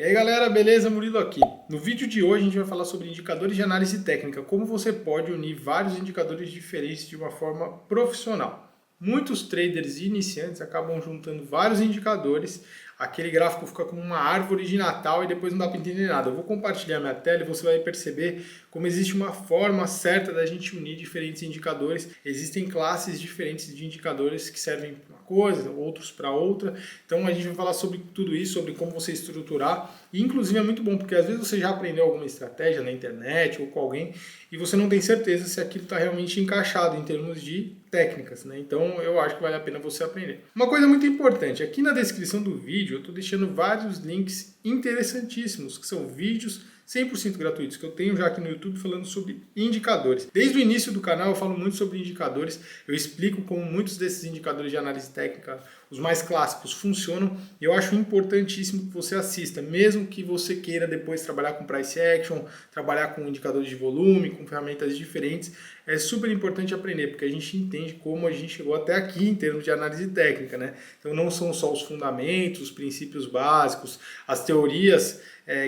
E aí galera, beleza? Murilo aqui. No vídeo de hoje a gente vai falar sobre indicadores de análise técnica, como você pode unir vários indicadores diferentes de uma forma profissional. Muitos traders iniciantes acabam juntando vários indicadores, aquele gráfico fica como uma árvore de Natal e depois não dá para entender nada. Eu vou compartilhar minha tela e você vai perceber como existe uma forma certa da gente unir diferentes indicadores. Existem classes diferentes de indicadores que servem para uma coisa, outros para outra. Então a gente vai falar sobre tudo isso, sobre como você estruturar. E inclusive é muito bom, porque às vezes você já aprendeu alguma estratégia na internet ou com alguém e você não tem certeza se aquilo está realmente encaixado em termos de técnicas, né? Então eu acho que vale a pena você aprender. Uma coisa muito importante, aqui na descrição do vídeo eu estou deixando vários links interessantíssimos, que são vídeos 100% gratuitos, que eu tenho já aqui no YouTube falando sobre indicadores. Desde o início do canal eu falo muito sobre indicadores, eu explico como muitos desses indicadores de análise técnica, os mais clássicos, funcionam, e eu acho importantíssimo que você assista, mesmo que você queira depois trabalhar com price action, trabalhar com indicadores de volume, com ferramentas diferentes, é super importante aprender, porque a gente entende como a gente chegou até aqui em termos de análise técnica, né? Então não são só os fundamentos, os princípios básicos, as teorias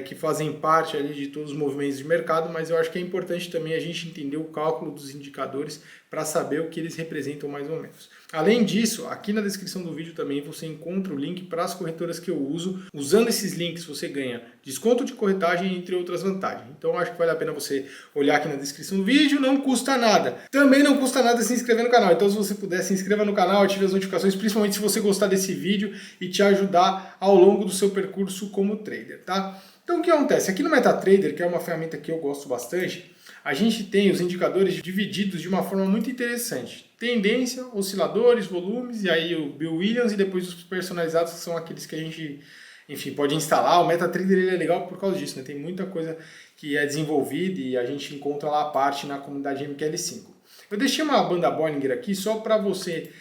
que fazem parte ali de todos os movimentos de mercado, mas eu acho que é importante também a gente entender o cálculo dos indicadores para saber o que eles representam mais ou menos. Além disso, aqui na descrição do vídeo também você encontra o link para as corretoras que eu uso. Usando esses links você ganha desconto de corretagem, entre outras vantagens. Então acho que vale a pena você olhar aqui na descrição do vídeo, não custa nada. Também não custa nada se inscrever no canal, então se você puder se inscreva no canal, ative as notificações, principalmente se você gostar desse vídeo e te ajudar ao longo do seu percurso como trader, tá? Então o que acontece? Aqui no MetaTrader, que é uma ferramenta que eu gosto bastante, a gente tem os indicadores divididos de uma forma muito interessante. Tendência, osciladores, volumes, e aí o Bill Williams, e depois os personalizados, que são aqueles que a gente, enfim, pode instalar. O MetaTrader ele é legal por causa disso, né? Tem muita coisa que é desenvolvida e a gente encontra lá a parte na comunidade MQL5. Eu deixei uma banda Bollinger aqui só para você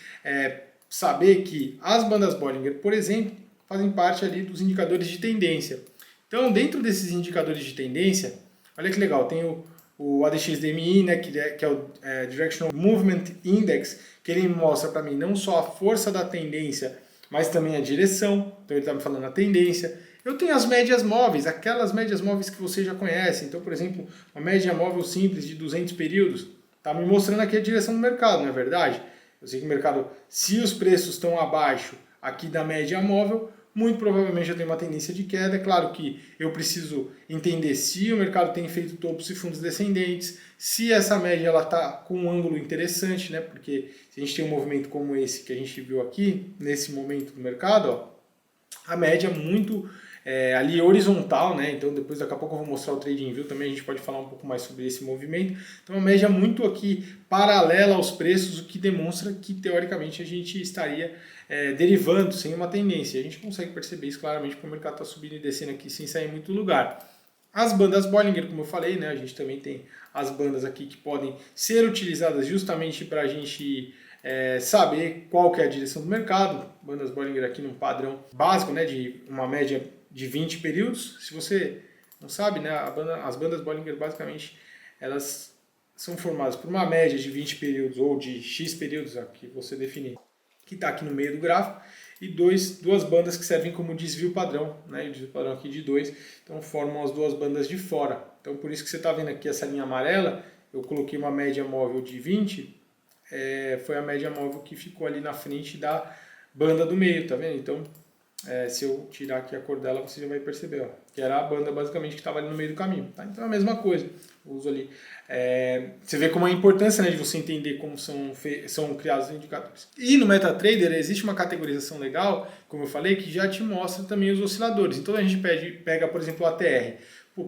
saber que as bandas Bollinger, por exemplo, fazem parte ali dos indicadores de tendência. Então, dentro desses indicadores de tendência, olha que legal, tem o ADX-DMI, né, que é o Directional Movement Index, que ele mostra para mim não só a força da tendência, mas também a direção. Então ele está me falando a tendência. Eu tenho as médias móveis, aquelas médias móveis que você já conhece. Então, por exemplo, uma média móvel simples de 200 períodos está me mostrando aqui a direção do mercado, não é verdade? Eu sei que o mercado, se os preços estão abaixo aqui da média móvel, muito provavelmente eu tenho uma tendência de queda. É claro que eu preciso entender se o mercado tem feito topos e fundos descendentes, se essa média está com um ângulo interessante, né? Porque se a gente tem um movimento como esse que a gente viu aqui, nesse momento do mercado, ó, a média muito ali horizontal, né? Então depois daqui a pouco eu vou mostrar o TradingView também, a gente pode falar um pouco mais sobre esse movimento. Então a média muito aqui paralela aos preços, o que demonstra que teoricamente a gente estaria derivando sem uma tendência. A gente consegue perceber isso claramente porque o mercado está subindo e descendo aqui sem sair muito lugar. As bandas Bollinger, como eu falei, né? A gente também tem as bandas aqui que podem ser utilizadas justamente para a gente saber qual que é a direção do mercado. Bandas Bollinger aqui num padrão básico, né, de uma média de 20 períodos. Se você não sabe, né, as bandas Bollinger basicamente elas são formadas por uma média de 20 períodos ou de X períodos, que você definir, que está aqui no meio do gráfico, e duas bandas que servem como desvio padrão, né, o desvio padrão aqui de 2, então formam as duas bandas de fora. Então por isso que você está vendo aqui essa linha amarela, eu coloquei uma média móvel de 20, foi a média móvel que ficou ali na frente da banda do meio, tá vendo? Então, se eu tirar aqui a cor dela, você já vai perceber, ó, que era a banda basicamente que estava ali no meio do caminho, tá? Então é a mesma coisa, uso ali. Você vê como a importância, né, de você entender como são criados os indicadores. E no MetaTrader existe uma categorização legal, como eu falei, que já te mostra também os osciladores. Então a gente pega, por exemplo, o ATR.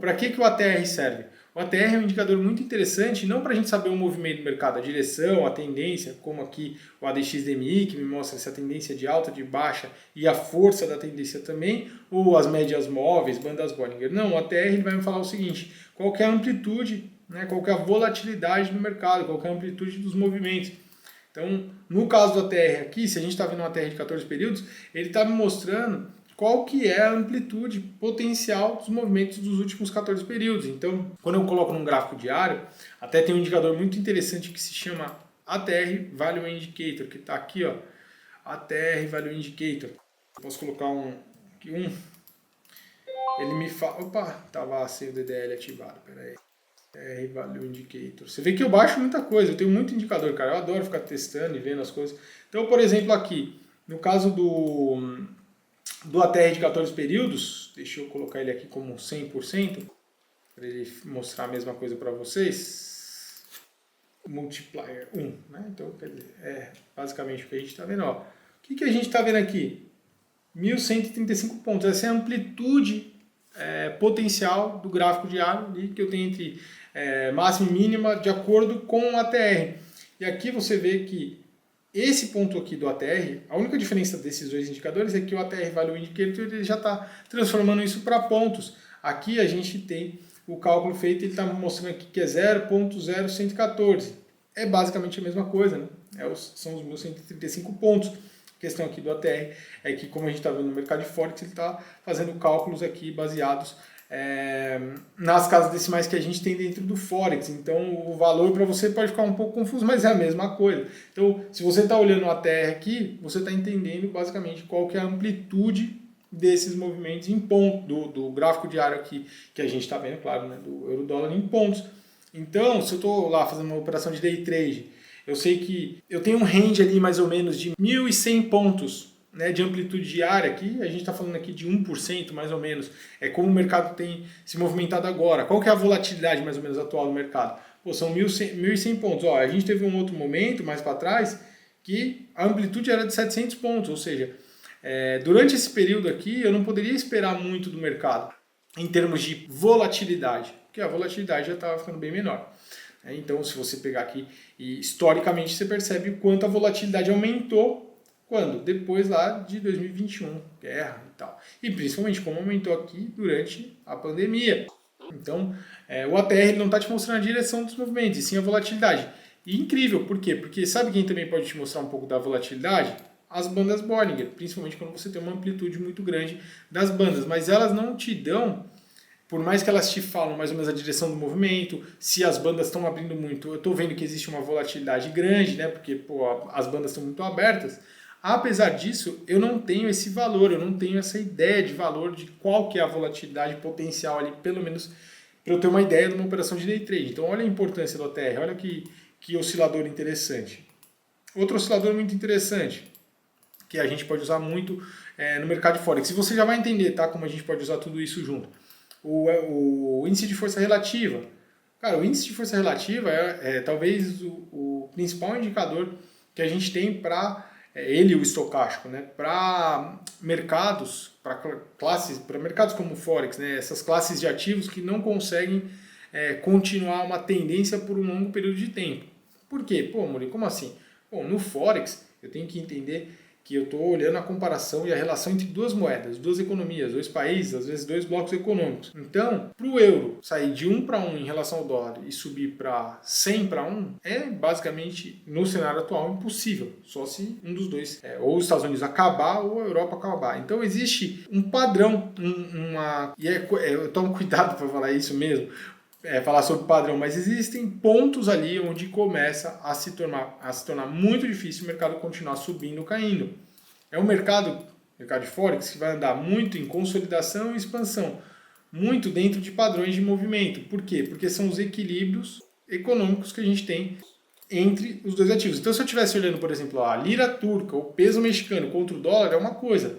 Para que o ATR serve? O ATR é um indicador muito interessante, não para a gente saber o movimento do mercado, a direção, a tendência, como aqui o ADX-DMI, que me mostra essa tendência de alta, de baixa, e a força da tendência também, ou as médias móveis, bandas Bollinger. Não, o ATR ele vai me falar o seguinte, qual que é a amplitude, né, qual que é a volatilidade no mercado, qual que é a amplitude dos movimentos. Então, no caso do ATR aqui, se a gente está vendo um ATR de 14 períodos, ele está me mostrando qual que é a amplitude potencial dos movimentos dos últimos 14 períodos. Então, quando eu coloco num gráfico diário, até tem um indicador muito interessante que se chama ATR Value Indicator, que está aqui, ó, ATR Value Indicator. Eu posso colocar aqui ele me fala... Opa, tava sem o DDL ativado, peraí. R-Value Indicator. Você vê que eu baixo muita coisa, eu tenho muito indicador, cara. Eu adoro ficar testando e vendo as coisas. Então, por exemplo, aqui, no caso do ATR de 14 períodos, deixa eu colocar ele aqui como 100%, para ele mostrar a mesma coisa para vocês. Multiplier 1, né? Então, quer dizer, é basicamente o que a gente está vendo. Ó. O que a gente está vendo aqui? 1.135 pontos. Essa é a amplitude potencial do gráfico diário ali, que eu tenho entre máxima e mínima de acordo com o ATR. E aqui você vê que esse ponto aqui do ATR, a única diferença desses dois indicadores é que o ATR Value Indicator ele já está transformando isso para pontos. Aqui a gente tem o cálculo feito, ele está mostrando aqui que é 0.0114. É basicamente a mesma coisa, né? São os 1.135 pontos. A questão aqui do ATR é que, como a gente está vendo no mercado de Forex, ele está fazendo cálculos aqui baseados nas casas decimais que a gente tem dentro do Forex. Então, o valor para você pode ficar um pouco confuso, mas é a mesma coisa. Então, se você está olhando o ATR aqui, você está entendendo basicamente qual que é a amplitude desses movimentos em ponto, do gráfico diário aqui, que a gente está vendo, claro, né, do euro-dólar em pontos. Então, se eu estou lá fazendo uma operação de day trade, eu sei que eu tenho um range ali mais ou menos de 1.100 pontos, né, de amplitude diária aqui, a gente está falando aqui de 1% mais ou menos, é como o mercado tem se movimentado agora. Qual que é a volatilidade mais ou menos atual do mercado? Pô, são 1.100 pontos. Ó, a gente teve um outro momento mais para trás que a amplitude era de 700 pontos, ou seja, durante esse período aqui eu não poderia esperar muito do mercado em termos de volatilidade, porque a volatilidade já estava ficando bem menor. Então, se você pegar aqui, e historicamente você percebe o quanto a volatilidade aumentou. Quando? Depois lá de 2021, guerra e tal. E principalmente como aumentou aqui durante a pandemia. Então, o ATR não está te mostrando a direção dos movimentos, e sim a volatilidade. E incrível, por quê? Porque sabe quem também pode te mostrar um pouco da volatilidade? As bandas Bollinger, principalmente quando você tem uma amplitude muito grande das bandas. Mas elas não te dão, por mais que elas te falam mais ou menos a direção do movimento, se as bandas estão abrindo muito, eu estou vendo que existe uma volatilidade grande, né? Porque as bandas estão muito abertas. Apesar disso, eu não tenho esse valor, eu não tenho essa ideia de valor de qual que é a volatilidade potencial ali, pelo menos para eu ter uma ideia de uma operação de day trade. Então olha a importância do ATR, olha que oscilador interessante. Outro oscilador muito interessante, que a gente pode usar muito no mercado de Forex. E você já vai entender, tá, como a gente pode usar tudo isso junto. O índice de força relativa. Cara, o índice de força relativa é talvez o principal indicador que a gente tem para ele, o estocástico, né, para mercados, para mercados como o Forex, né, essas classes de ativos que não conseguem continuar uma tendência por um longo período de tempo. Por quê? Pô, Muri, como assim? Bom, no Forex eu tenho que entender que eu estou olhando a comparação e a relação entre duas moedas, duas economias, dois países, às vezes dois blocos econômicos. Então, para o euro sair de 1 para 1 em relação ao dólar e subir para 100 para 1, é basicamente, no cenário atual, impossível. Só se um dos dois, ou os Estados Unidos acabar ou a Europa acabar. Então, existe um padrão, eu tomo cuidado para falar isso mesmo, falar sobre padrão, mas existem pontos ali onde começa a se tornar muito difícil o mercado continuar subindo ou caindo. É um mercado de Forex, que vai andar muito em consolidação e expansão, muito dentro de padrões de movimento. Por quê? Porque são os equilíbrios econômicos que a gente tem entre os dois ativos. Então, se eu estivesse olhando, por exemplo, a lira turca, o peso mexicano contra o dólar, é uma coisa.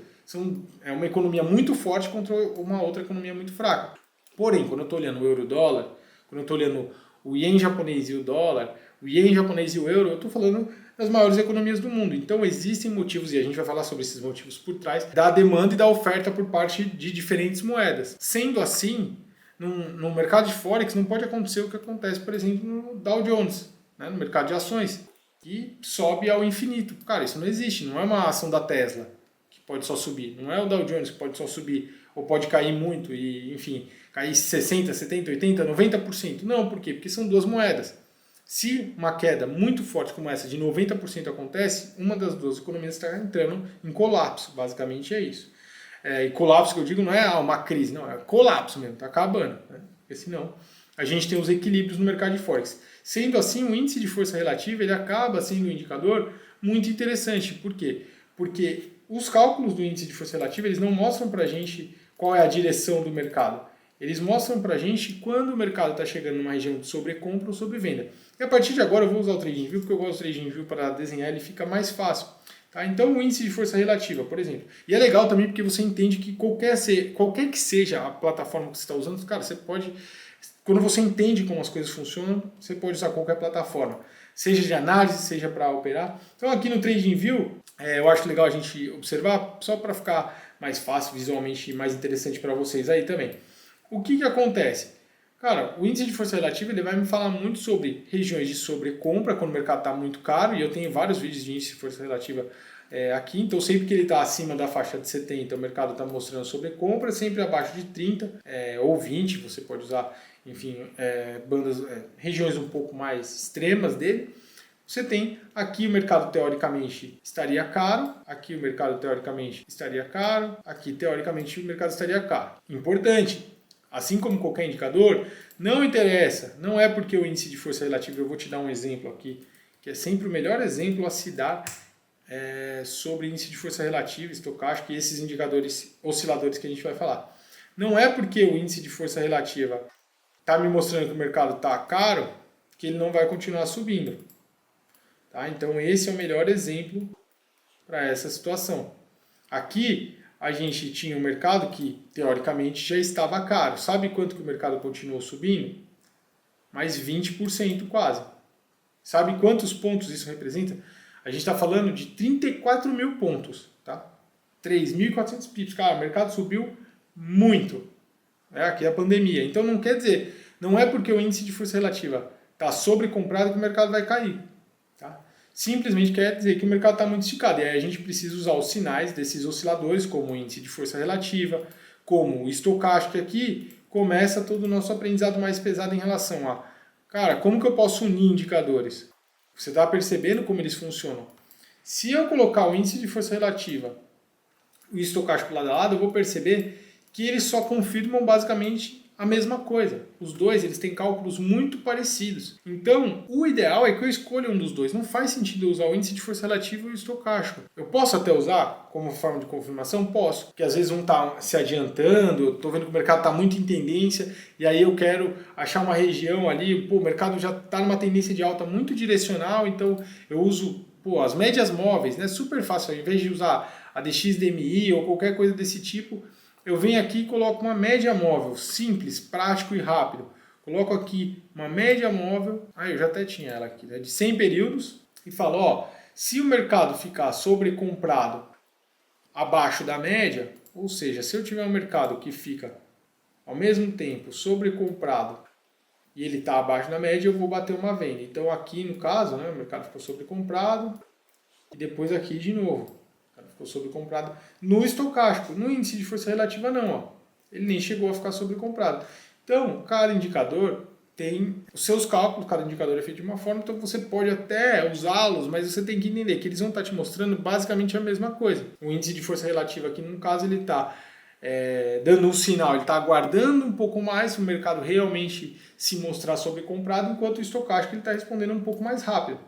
É uma economia muito forte contra uma outra economia muito fraca. Porém, quando eu estou olhando o euro-dólar, quando eu estou olhando o ien japonês e o dólar, o ien japonês e o euro, eu estou falando das maiores economias do mundo. Então existem motivos, e a gente vai falar sobre esses motivos por trás, da demanda e da oferta por parte de diferentes moedas. Sendo assim, no mercado de Forex não pode acontecer o que acontece, por exemplo, no Dow Jones, né, no mercado de ações, que sobe ao infinito. Cara, isso não existe, não é uma ação da Tesla que pode só subir, não é o Dow Jones que pode só subir ou pode cair muito e, enfim, cair 60%, 70%, 80%, 90%. Não, por quê? Porque são duas moedas. Se uma queda muito forte como essa de 90% acontece, uma das duas economias está entrando em colapso. Basicamente é isso. E colapso que eu digo não é uma crise, não, é colapso mesmo, está acabando. Né? Porque senão a gente tem os equilíbrios no mercado de Forex. Sendo assim, o índice de força relativa ele acaba sendo um indicador muito interessante. Por quê? Porque os cálculos do índice de força relativa eles não mostram para a gente qual é a direção do mercado? Eles mostram para a gente quando o mercado está chegando numa região de sobrecompra ou sobrevenda. E a partir de agora eu vou usar o TradingView, porque eu gosto do TradingView para desenhar, ele fica mais fácil. Tá? Então o índice de força relativa, por exemplo. E é legal também porque você entende que qualquer que seja a plataforma que você está usando, cara, você pode... Quando você entende como as coisas funcionam, você pode usar qualquer plataforma. Seja de análise, seja para operar. Então aqui no TradingView, eu acho legal a gente observar, só para ficar mais fácil, visualmente mais interessante para vocês aí também. O que acontece? Cara, o índice de força relativa ele vai me falar muito sobre regiões de sobrecompra, quando o mercado está muito caro, e eu tenho vários vídeos de índice de força relativa aqui, então sempre que ele está acima da faixa de 70, o mercado está mostrando sobrecompra, sempre abaixo de 30 ou 20, você pode usar, enfim, regiões um pouco mais extremas dele. Você tem aqui o mercado teoricamente estaria caro, aqui o mercado teoricamente estaria caro, aqui teoricamente o mercado estaria caro. Importante, assim como qualquer indicador, não interessa, não é porque o índice de força relativa, eu vou te dar um exemplo aqui, que é sempre o melhor exemplo a se dar sobre índice de força relativa, estocástico e esses indicadores osciladores que a gente vai falar. Não é porque o índice de força relativa está me mostrando que o mercado está caro que ele não vai continuar subindo. Tá? Então esse é o melhor exemplo para essa situação. Aqui a gente tinha um mercado que teoricamente já estava caro. Sabe quanto que o mercado continuou subindo? Mais 20% quase. Sabe quantos pontos isso representa? A gente está falando de 34 mil pontos. Tá? 3.400 pips. Cara, o mercado subiu muito. Aqui é a pandemia. Então não quer dizer, não é porque o índice de força relativa está sobrecomprado que o mercado vai cair. Tá? Simplesmente quer dizer que o mercado está muito esticado. E aí a gente precisa usar os sinais desses osciladores, como o índice de força relativa, como o estocástico. Aqui começa todo o nosso aprendizado mais pesado em relação a, cara, como que eu posso unir indicadores? Você está percebendo como eles funcionam? Se eu colocar o índice de força relativa e o estocástico lado a lado, eu vou perceber que eles só confirmam basicamente a mesma coisa. Os dois eles têm cálculos muito parecidos. Então, o ideal é que eu escolha um dos dois. Não faz sentido eu usar o índice de força relativa e o estocástico. Eu posso até usar como forma de confirmação? Posso. Porque às vezes um está se adiantando, eu estou vendo que o mercado está muito em tendência, e aí eu quero achar uma região ali, o mercado já está numa tendência de alta muito direcional, então eu uso as médias móveis, né? Super fácil. Ao invés de usar a DXDMI ou qualquer coisa desse tipo, eu venho aqui e coloco uma média móvel, simples, prático e rápido. Coloco aqui uma média móvel, eu já até tinha ela aqui, né, de 100 períodos, e falo, se o mercado ficar sobrecomprado abaixo da média, ou seja, se eu tiver um mercado que fica ao mesmo tempo sobrecomprado e ele está abaixo da média, eu vou bater uma venda. Então aqui no caso, né, o mercado ficou sobrecomprado e depois aqui de novo. Ficou sobrecomprado no estocástico, no índice de força relativa não, ele nem chegou a ficar sobrecomprado. Então, cada indicador tem os seus cálculos, cada indicador é feito de uma forma, então você pode até usá-los, mas você tem que entender que eles vão estar te mostrando basicamente a mesma coisa. O índice de força relativa aqui, no caso, ele está dando um sinal, ele está aguardando um pouco mais se o mercado realmente se mostrar sobrecomprado, enquanto o estocástico ele está respondendo um pouco mais rápido,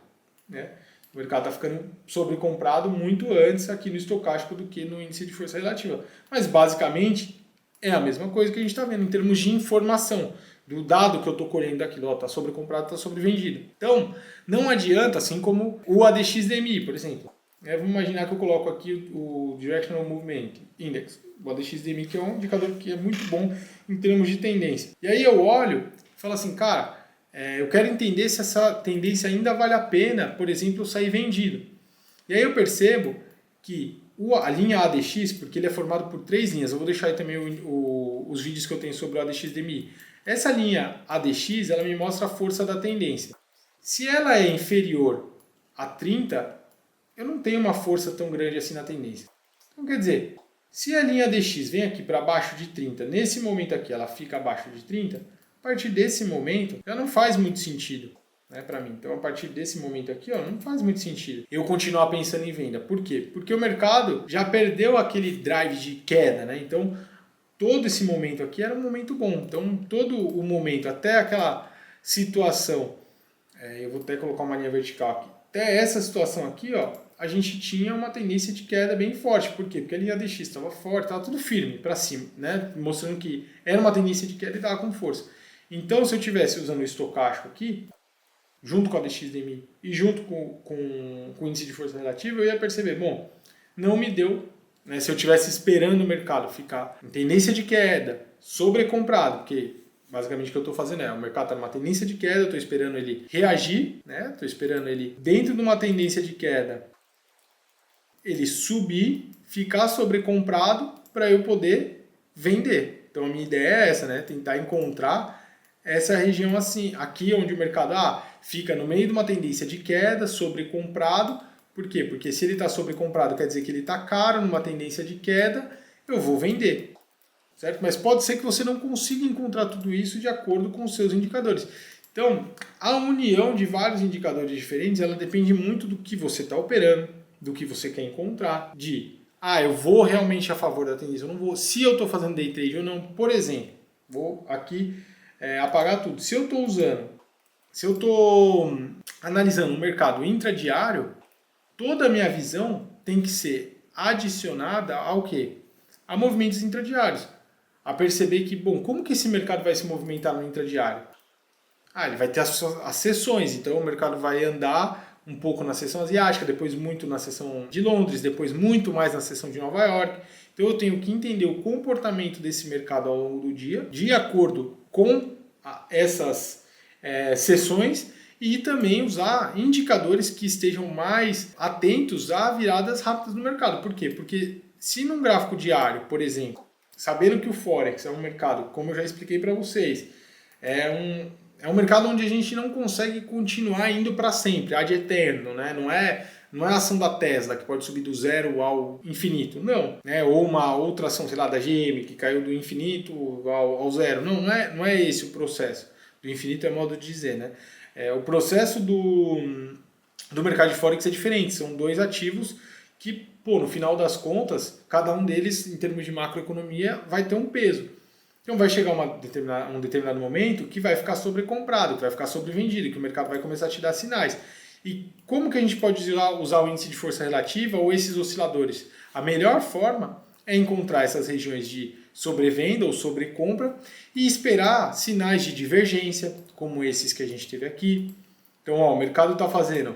né? O mercado está ficando sobrecomprado muito antes aqui no estocástico do que no índice de força relativa. Mas basicamente é a mesma coisa que a gente está vendo em termos de informação. Do dado que eu estou colhendo daquilo, está sobrecomprado, está sobrevendido. Então, não adianta, assim como o ADXDMI, por exemplo. Vamos imaginar que eu coloco aqui o Directional Movement Index, o ADXDMI, que é um indicador que é muito bom em termos de tendência. E aí eu olho e falo assim, cara, eu quero entender se essa tendência ainda vale a pena, por exemplo, eu sair vendido. E aí eu percebo que a linha ADX, porque ele é formado por 3 linhas, eu vou deixar aí também os vídeos que eu tenho sobre o ADXDMI. Essa linha ADX, ela me mostra a força da tendência. Se ela é inferior a 30, eu não tenho uma força tão grande assim na tendência. Então quer dizer, se a linha ADX vem aqui para baixo de 30, nesse momento aqui ela fica abaixo de 30, a partir desse momento já não faz muito sentido, né, para mim. Então a partir desse momento aqui não faz muito sentido eu continuar pensando em venda. Por quê? Porque o mercado já perdeu aquele drive de queda, né? Então todo esse momento aqui era um momento bom. Então todo o momento até aquela situação, eu vou até colocar uma linha vertical aqui, até essa situação aqui, a gente tinha uma tendência de queda bem forte. Por quê? Porque a linha DX estava forte, estava tudo firme para cima, né? Mostrando que era uma tendência de queda e estava com força. Então, se eu estivesse usando o estocástico aqui, junto com a DXDMI e junto com o índice de força relativa, eu ia perceber, bom, não me deu, né? Se eu estivesse esperando o mercado ficar em tendência de queda, sobrecomprado, porque basicamente o que eu estou fazendo o mercado está numa tendência de queda, eu estou esperando ele reagir, né? Estou esperando ele dentro de uma tendência de queda, ele subir, ficar sobrecomprado para eu poder vender. Então a minha ideia é essa, né? Tentar encontrar essa região assim, aqui onde o mercado fica no meio de uma tendência de queda, sobrecomprado. Por quê? Porque se ele está sobrecomprado, quer dizer que ele está caro numa tendência de queda, eu vou vender. Certo? Mas pode ser que você não consiga encontrar tudo isso de acordo com os seus indicadores. Então, a união de vários indicadores diferentes, ela depende muito do que você está operando, do que você quer encontrar, eu vou realmente a favor da tendência, eu não vou, se eu estou fazendo day trade ou não. Por exemplo, vou aqui apagar tudo. Se eu estou analisando o mercado intradiário, toda a minha visão tem que ser adicionada ao quê? A movimentos intradiários. A perceber que, como que esse mercado vai se movimentar no intradiário? Ele vai ter as sessões, então o mercado vai andar um pouco na sessão asiática, depois muito na sessão de Londres, depois muito mais na sessão de Nova York. Então eu tenho que entender o comportamento desse mercado ao longo do dia, de acordo com essas sessões, e também usar indicadores que estejam mais atentos a viradas rápidas no mercado. Por quê? Porque se num gráfico diário, por exemplo, sabendo que o Forex é um mercado, como eu já expliquei para vocês, é um mercado onde a gente não consegue continuar indo para sempre, ad eterno, né? Não é a ação da Tesla que pode subir do zero ao infinito, não. Né? Ou uma outra ação, sei lá, da GM que caiu do infinito ao zero. Não é esse o processo. Do infinito é modo de dizer, né? O processo do mercado de Forex é diferente. São dois ativos que, no final das contas, cada um deles, em termos de macroeconomia, vai ter um peso. Então vai chegar um determinado momento que vai ficar sobrecomprado, que vai ficar sobrevendido, que o mercado vai começar a te dar sinais. E como que a gente pode usar o índice de força relativa ou esses osciladores? A melhor forma é encontrar essas regiões de sobrevenda ou sobrecompra e esperar sinais de divergência, como esses que a gente teve aqui. Então, o mercado está fazendo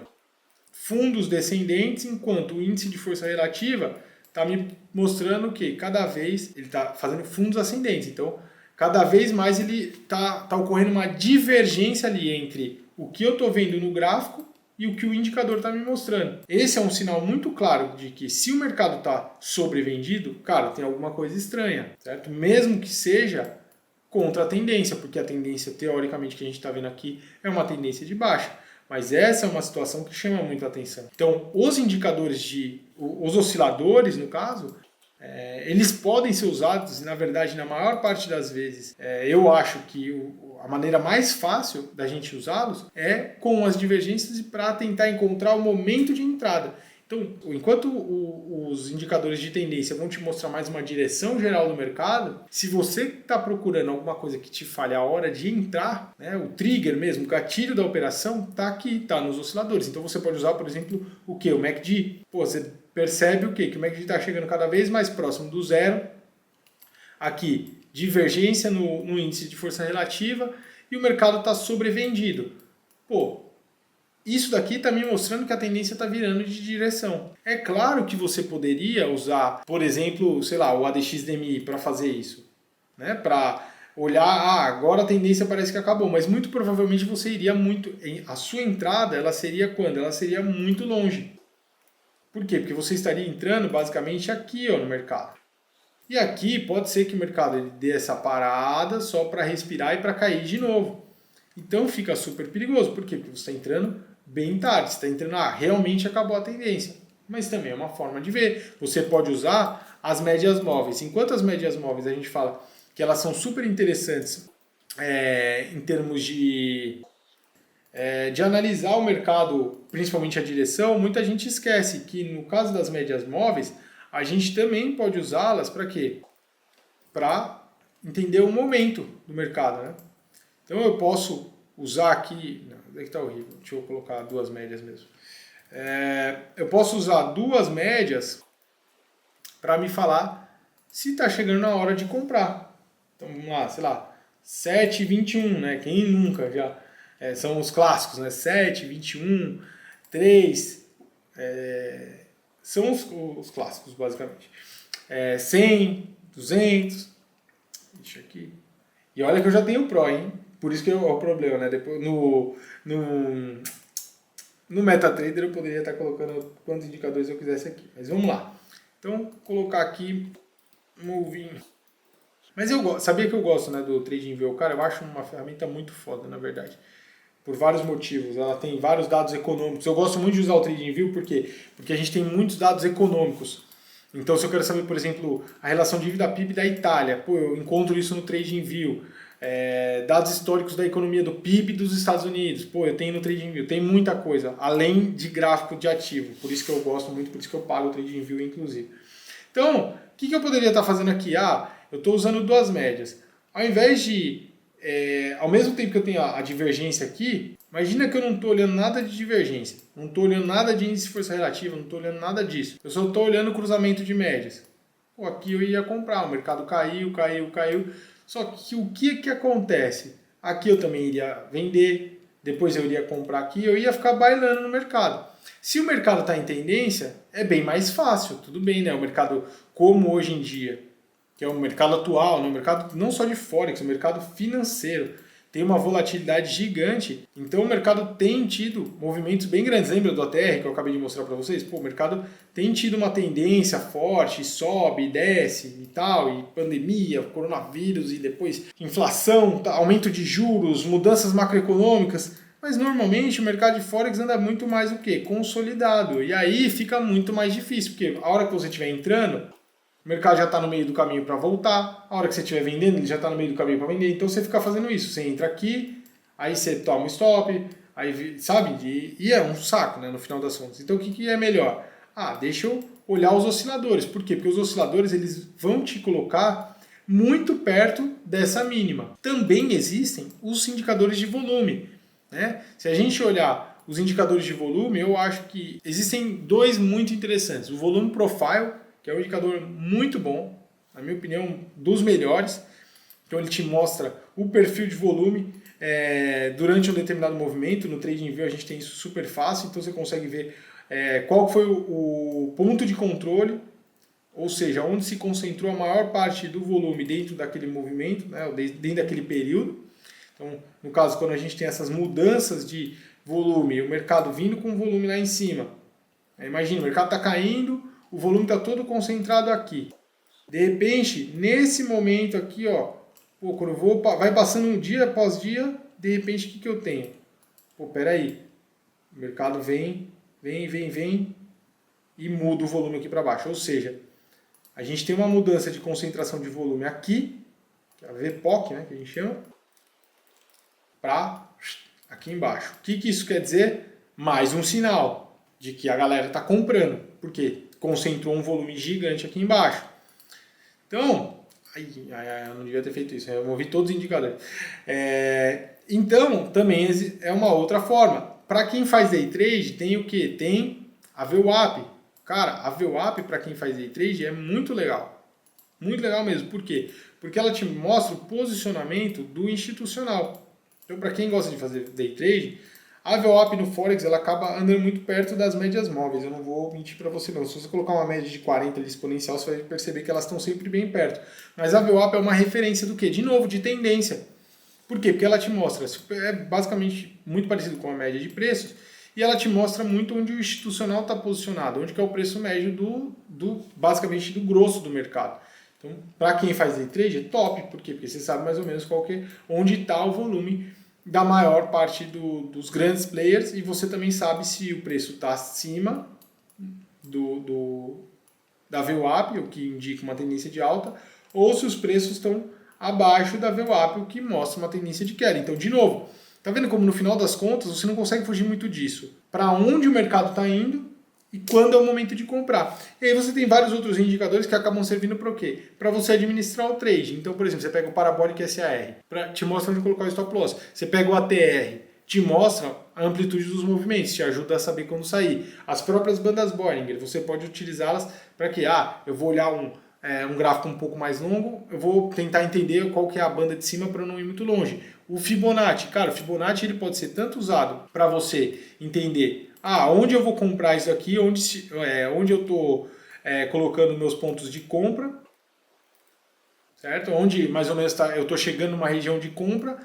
fundos descendentes, enquanto o índice de força relativa está me mostrando que cada vez ele está fazendo fundos ascendentes. Então, cada vez mais ele está ocorrendo uma divergência ali entre o que eu estou vendo no gráfico e o que o indicador está me mostrando. Esse é um sinal muito claro de que se o mercado está sobrevendido, cara, tem alguma coisa estranha, certo? Mesmo que seja contra a tendência, porque a tendência, teoricamente, que a gente está vendo aqui é uma tendência de baixa. Mas essa é uma situação que chama muito a atenção. Então, os indicadores os osciladores, no caso, eles podem ser usados, e na verdade, na maior parte das vezes, eu acho que a maneira mais fácil da gente usá-los é com as divergências e para tentar encontrar o momento de entrada. Então, enquanto os indicadores de tendência vão te mostrar mais uma direção geral do mercado, se você está procurando alguma coisa que te fale a hora de entrar, né, o trigger mesmo, o gatilho da operação, está aqui, está nos osciladores. Então você pode usar, por exemplo, o que? O MACD. Você percebe o quê? Que o MACD está chegando cada vez mais próximo do zero. Aqui, divergência no índice de força relativa e o mercado está sobrevendido. Isso daqui está me mostrando que a tendência está virando de direção. É claro que você poderia usar, por exemplo, sei lá, o ADX-DMI para fazer isso, né? Para olhar, agora a tendência parece que acabou, mas muito provavelmente você iria a sua entrada, ela seria quando? Ela seria muito longe. Por quê? Porque você estaria entrando basicamente aqui, no mercado. E aqui pode ser que o mercado ele dê essa parada só para respirar e para cair de novo. Então fica super perigoso. Por quê? Porque você está entrando bem tarde, você está entrando, realmente acabou a tendência. Mas também é uma forma de ver. Você pode usar as médias móveis. Enquanto as médias móveis a gente fala que elas são super interessantes em termos de analisar o mercado, principalmente a direção, muita gente esquece que no caso das médias móveis, a gente também pode usá-las para quê? Para entender o momento do mercado, né? Então eu posso usar aqui... Não, daqui está horrível. Deixa eu colocar duas médias mesmo. Eu posso usar duas médias para me falar se está chegando na hora de comprar. Então vamos lá, sei lá, 7,21, né? Quem nunca já... são os clássicos, né? 7, 21, 3, são os clássicos, basicamente. 100, 200, deixa aqui. E olha que eu já tenho o Pro, hein? Por isso que é o problema, né? Depois, no MetaTrader eu poderia estar colocando quantos indicadores eu quisesse aqui. Mas vamos lá. Então, colocar aqui, moving. Mas sabia que eu gosto, né, do TradingView? Cara, eu acho uma ferramenta muito foda, na verdade. Por vários motivos. Ela tem vários dados econômicos. Eu gosto muito de usar o TradingView porque a gente tem muitos dados econômicos. Então, se eu quero saber, por exemplo, a relação dívida-PIB da Itália, eu encontro isso no TradingView. Dados históricos da economia do PIB dos Estados Unidos, eu tenho no TradingView. Tem muita coisa, além de gráfico de ativo. Por isso que eu gosto muito, por isso que eu pago o TradingView, inclusive. Então, o que eu poderia estar fazendo aqui? Eu estou usando duas médias. Ao invés de... ao mesmo tempo que eu tenho a divergência aqui, imagina que eu não estou olhando nada de divergência, não estou olhando nada de índice de força relativa, não estou olhando nada disso. Eu só estou olhando o cruzamento de médias. Aqui eu ia comprar, o mercado caiu. Só que o que acontece? Aqui eu também iria vender, depois eu iria comprar aqui, eu ia ficar bailando no mercado. Se o mercado está em tendência, é bem mais fácil, tudo bem, né? O mercado como hoje em dia, que é o mercado atual, né? O mercado não só de Forex, o mercado financeiro, tem uma volatilidade gigante, então o mercado tem tido movimentos bem grandes. Lembra do ATR que eu acabei de mostrar para vocês? O mercado tem tido uma tendência forte, sobe, desce e tal, e pandemia, coronavírus e depois inflação, aumento de juros, mudanças macroeconômicas, mas normalmente o mercado de Forex anda muito mais o quê? Consolidado, e aí fica muito mais difícil, porque a hora que você estiver entrando, o mercado já está no meio do caminho para voltar. A hora que você estiver vendendo, ele já está no meio do caminho para vender. Então você fica fazendo isso. Você entra aqui, aí você toma o stop, aí, sabe? E é um saco, né, no final das contas. Então o que é melhor? Deixa eu olhar os osciladores. Por quê? Porque os osciladores eles vão te colocar muito perto dessa mínima. Também existem os indicadores de volume, né? Se a gente olhar os indicadores de volume, eu acho que existem dois muito interessantes. O volume profile, que é um indicador muito bom, na minha opinião, dos melhores. Então ele te mostra o perfil de volume durante um determinado movimento. No TradingView a gente tem isso super fácil, então você consegue ver qual foi o ponto de controle, ou seja, onde se concentrou a maior parte do volume dentro daquele movimento, né, dentro daquele período. Então, no caso, quando a gente tem essas mudanças de volume, o mercado vindo com o volume lá em cima. Imagina, o mercado está caindo, o volume está todo concentrado aqui. De repente, nesse momento aqui, quando vai passando um dia após dia, de repente o que eu tenho? Peraí, o mercado vem e muda o volume aqui para baixo. Ou seja, a gente tem uma mudança de concentração de volume aqui, que é a VPOC, né, que a gente chama, para aqui embaixo. O que isso quer dizer? Mais um sinal de que a galera está comprando. Por quê? Concentrou um volume gigante aqui embaixo. Então, eu não devia ter feito isso, eu movi todos os indicadores. Então, também é uma outra forma. Para quem faz day trade, tem o que? Tem a VWAP. Cara, a VWAP para quem faz day trade é muito legal. Muito legal mesmo. Por quê? Porque ela te mostra o posicionamento do institucional. Então, para quem gosta de fazer day trade, a VWAP no Forex ela acaba andando muito perto das médias móveis. Eu não vou mentir para você não. Se você colocar uma média de 40 ali exponencial, você vai perceber que elas estão sempre bem perto. Mas a VWAP é uma referência do quê? De novo, de tendência. Por quê? Porque ela te mostra, é basicamente muito parecido com a média de preços, e ela te mostra muito onde o institucional está posicionado, onde que é o preço médio basicamente do grosso do mercado. Então, para quem faz day trade, é top. Por quê? Porque você sabe mais ou menos onde está o volume da maior parte dos grandes players, e você também sabe se o preço está acima da VWAP, o que indica uma tendência de alta, ou se os preços estão abaixo da VWAP, o que mostra uma tendência de queda. Então, de novo, tá vendo como no final das contas você não consegue fugir muito disso? Para onde o mercado está indo e quando é o momento de comprar. E aí você tem vários outros indicadores que acabam servindo para o quê? Para você administrar o trade. Então, por exemplo, você pega o Parabolic SAR, te mostra onde colocar o stop loss. Você pega o ATR, te mostra a amplitude dos movimentos, te ajuda a saber quando sair. As próprias bandas Bollinger, você pode utilizá-las para que, eu vou olhar um gráfico um pouco mais longo, eu vou tentar entender qual que é a banda de cima para não ir muito longe. O Fibonacci, cara, o Fibonacci ele pode ser tanto usado para você entender onde eu vou comprar isso aqui, onde eu estou colocando meus pontos de compra, certo? Onde mais ou menos eu estou chegando numa região de compra,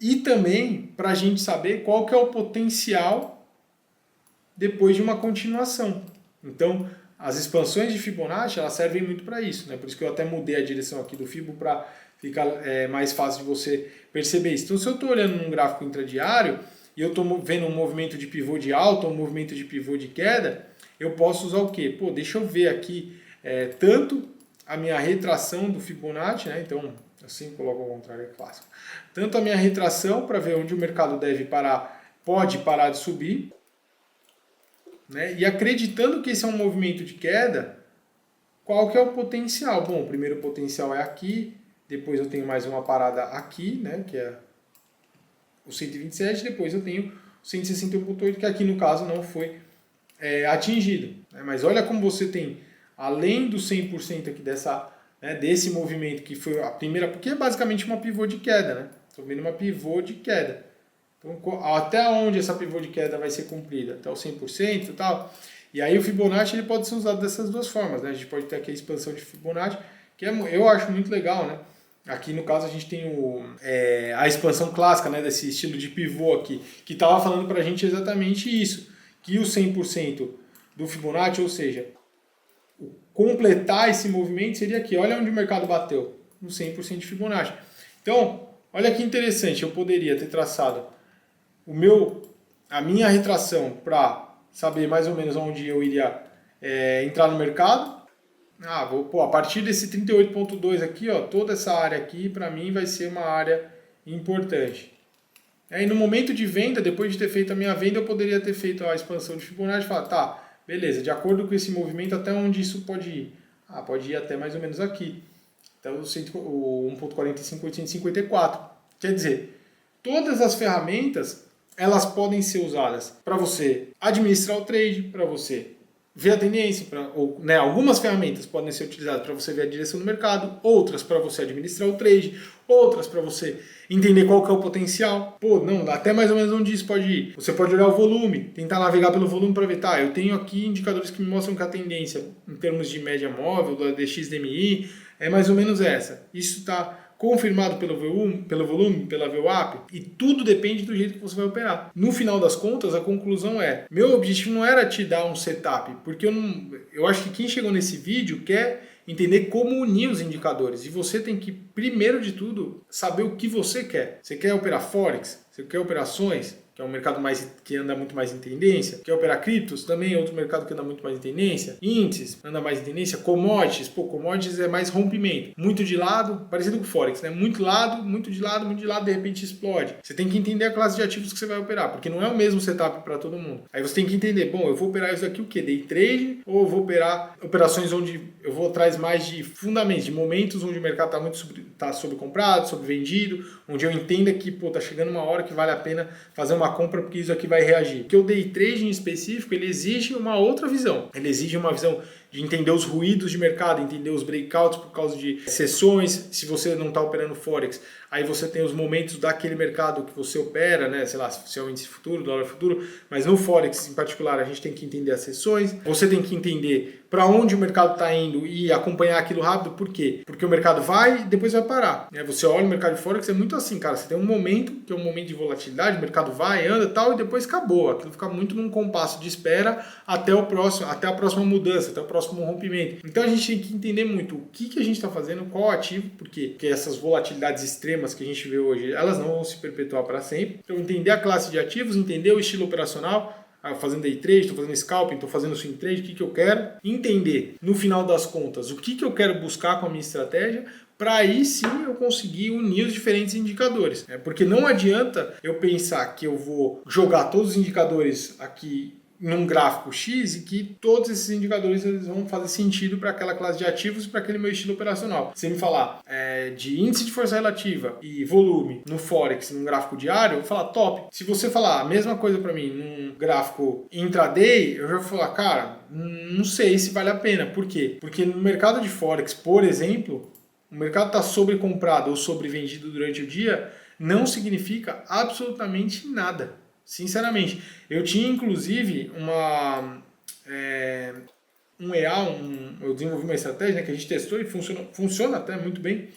e também para a gente saber qual que é o potencial depois de uma continuação. Então, as expansões de Fibonacci elas servem muito para isso, né? Por isso que eu até mudei a direção aqui do Fibo para ficar mais fácil de você perceber isso. Então, se eu estou olhando num gráfico intradiário e eu estou vendo um movimento de pivô de alta ou um movimento de pivô de queda, eu posso usar o quê? Deixa eu ver aqui tanto a minha retração do Fibonacci, né? Então, assim coloco ao contrário, é clássico. Tanto a minha retração para ver onde o mercado deve parar, pode parar de subir, né? E acreditando que esse é um movimento de queda, qual que é o potencial? Bom, o primeiro potencial é aqui, depois eu tenho mais uma parada aqui, né? Que é o 127, depois eu tenho o 161.8, que aqui no caso não foi atingido. Né? Mas olha como você tem, além do 100% aqui desse movimento que foi a primeira, porque é basicamente uma pivô de queda, né? Estou vendo uma pivô de queda. Então, até onde essa pivô de queda vai ser cumprida? Até o 100% e tal. E aí o Fibonacci ele pode ser usado dessas duas formas, né? A gente pode ter aqui a expansão de Fibonacci, que eu acho muito legal, né? Aqui no caso a gente tem a expansão clássica, né? Desse estilo de pivô aqui, que estava falando para a gente exatamente isso, que o 100% do Fibonacci, ou seja, completar esse movimento seria aqui. Olha onde o mercado bateu, no 100% de Fibonacci. Então, olha que interessante, eu poderia ter traçado a minha retração para saber mais ou menos onde eu iria entrar no mercado. A partir desse 38.2 aqui, toda essa área aqui, para mim vai ser uma área importante. Aí no momento de venda, depois de ter feito a minha venda, eu poderia ter feito a expansão de Fibonacci e falar, beleza, de acordo com esse movimento, até onde isso pode ir? Pode ir até mais ou menos aqui. Então, o 1.45.854. Quer dizer, todas as ferramentas, elas podem ser usadas para você administrar o trade, para você ver a tendência, algumas ferramentas podem ser utilizadas para você ver a direção do mercado, outras para você administrar o trade, outras para você entender qual que é o potencial. Até mais ou menos onde isso pode ir. Você pode olhar o volume, tentar navegar pelo volume para ver, eu tenho aqui indicadores que me mostram que a tendência, em termos de média móvel, do DXDMI, é mais ou menos essa. Isso está confirmado pelo volume, pela VWAP, e tudo depende do jeito que você vai operar. No final das contas, a conclusão meu objetivo não era te dar um setup, porque eu acho que quem chegou nesse vídeo quer entender como unir os indicadores, e você tem que, primeiro de tudo, saber o que você quer. Você quer operar Forex? Você quer operações? Que é um mercado que anda muito mais em tendência. Quer operar criptos? Também é outro mercado que anda muito mais em tendência. Índices, anda mais em tendência. Commodities, commodities é mais rompimento. Muito de lado, parecido com o Forex, né? Muito de lado, de repente explode. Você tem que entender a classe de ativos que você vai operar, porque não é o mesmo setup para todo mundo. Aí você tem que entender, eu vou operar isso aqui o quê? Day trade? Ou eu vou operar operações onde eu vou atrás mais de fundamentos, de momentos onde o mercado está sobrecomprado, sobrevendido, onde eu entenda que, tá chegando uma hora que vale a pena fazer uma compra porque isso aqui vai reagir. Porque o day trade em específico, ele exige uma outra visão. Ele exige uma visão de entender os ruídos de mercado, entender os breakouts por causa de sessões. Se você não está operando Forex, aí você tem os momentos daquele mercado que você opera, né? Sei lá, se é o índice futuro, dólar futuro, mas no Forex em particular a gente tem que entender as sessões. Você tem que entender para onde o mercado está indo e acompanhar aquilo rápido. Por quê? Porque o mercado vai e depois vai parar. Você olha o mercado de Forex, é muito assim, cara. Você tem um momento, que é um momento de volatilidade, o mercado vai, anda e tal, e depois acabou. Aquilo fica muito num compasso de espera até a próxima mudança, até o próximo rompimento. Então a gente tem que entender muito o que a gente está fazendo, qual ativo, porque essas volatilidades extremas que a gente vê hoje, elas não vão se perpetuar para sempre. Então entender a classe de ativos, entender o estilo operacional, fazendo day trade, estou fazendo scalping, estou fazendo swing trade, o que eu quero, entender no final das contas o que eu quero buscar com a minha estratégia, para aí sim eu conseguir unir os diferentes indicadores. Porque não adianta eu pensar que eu vou jogar todos os indicadores aqui num gráfico X e que todos esses indicadores eles vão fazer sentido para aquela classe de ativos e para aquele meu estilo operacional. Se me falar de índice de força relativa e volume no Forex, num gráfico diário, eu vou falar top. Se você falar a mesma coisa para mim num gráfico intraday, eu já vou falar, cara, não sei se vale a pena. Por quê? Porque no mercado de Forex, por exemplo, o mercado está sobrecomprado ou sobrevendido durante o dia, não significa absolutamente nada. Sinceramente. Eu tinha, inclusive, um EA, eu desenvolvi uma estratégia, né, que a gente testou e funciona até muito bem,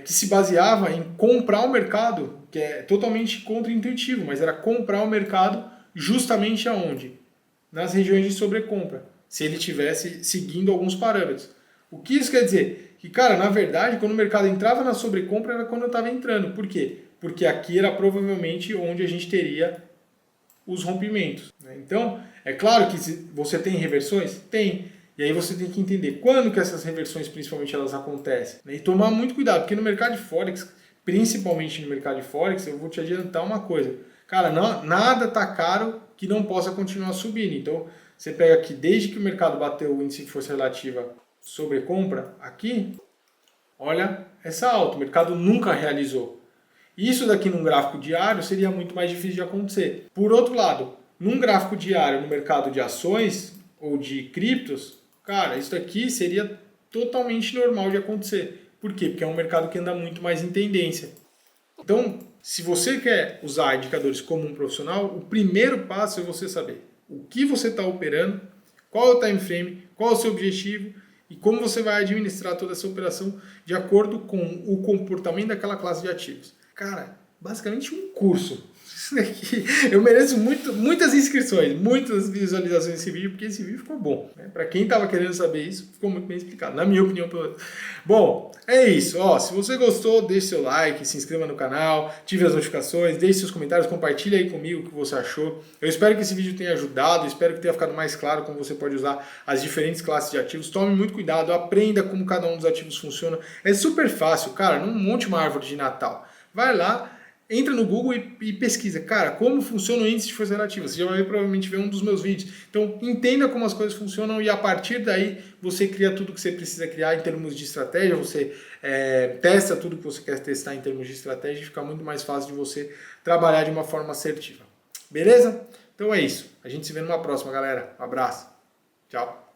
que se baseava em comprar o mercado, que é totalmente contraintuitivo, mas era comprar o mercado justamente aonde? Nas regiões de sobrecompra, se ele estivesse seguindo alguns parâmetros. O que isso quer dizer? Que, cara, na verdade, quando o mercado entrava na sobrecompra era quando eu estava entrando. Por quê? Porque aqui era provavelmente onde a gente teria os rompimentos. Então, é claro que você tem reversões? Tem. E aí você tem que entender quando que essas reversões, principalmente, elas acontecem. E tomar muito cuidado, porque no mercado de Forex, principalmente no mercado de Forex, eu vou te adiantar uma coisa. Cara, nada tá caro que não possa continuar subindo. Então, você pega aqui, desde que o mercado bateu o índice de força relativa sobre compra, aqui, olha essa alta. O mercado nunca realizou. Isso daqui num gráfico diário seria muito mais difícil de acontecer. Por outro lado, num gráfico diário no mercado de ações ou de criptos, cara, isso daqui seria totalmente normal de acontecer. Por quê? Porque é um mercado que anda muito mais em tendência. Então, se você quer usar indicadores como um profissional, o primeiro passo é você saber o que você está operando, qual é o time frame, qual é o seu objetivo e como você vai administrar toda essa operação de acordo com o comportamento daquela classe de ativos. Cara, basicamente um curso. Isso daqui, eu mereço muitas inscrições, muitas visualizações desse vídeo, porque esse vídeo ficou bom. Né? Para quem estava querendo saber isso, ficou muito bem explicado, na minha opinião. Bom, é isso. Ó, se você gostou, deixe seu like, se inscreva no canal, ative as notificações, deixe seus comentários, compartilhe aí comigo o que você achou. Eu espero que esse vídeo tenha ajudado, espero que tenha ficado mais claro como você pode usar as diferentes classes de ativos. Tome muito cuidado, aprenda como cada um dos ativos funciona. É super fácil, cara, não monte uma árvore de Natal. Vai lá, entra no Google e pesquisa, cara, como funciona o índice de força relativa. Você já vai provavelmente ver um dos meus vídeos. Então, entenda como as coisas funcionam e a partir daí você cria tudo que você precisa criar em termos de estratégia, você testa tudo que você quer testar em termos de estratégia e fica muito mais fácil de você trabalhar de uma forma assertiva. Beleza? Então é isso. A gente se vê numa próxima, galera. Um abraço. Tchau.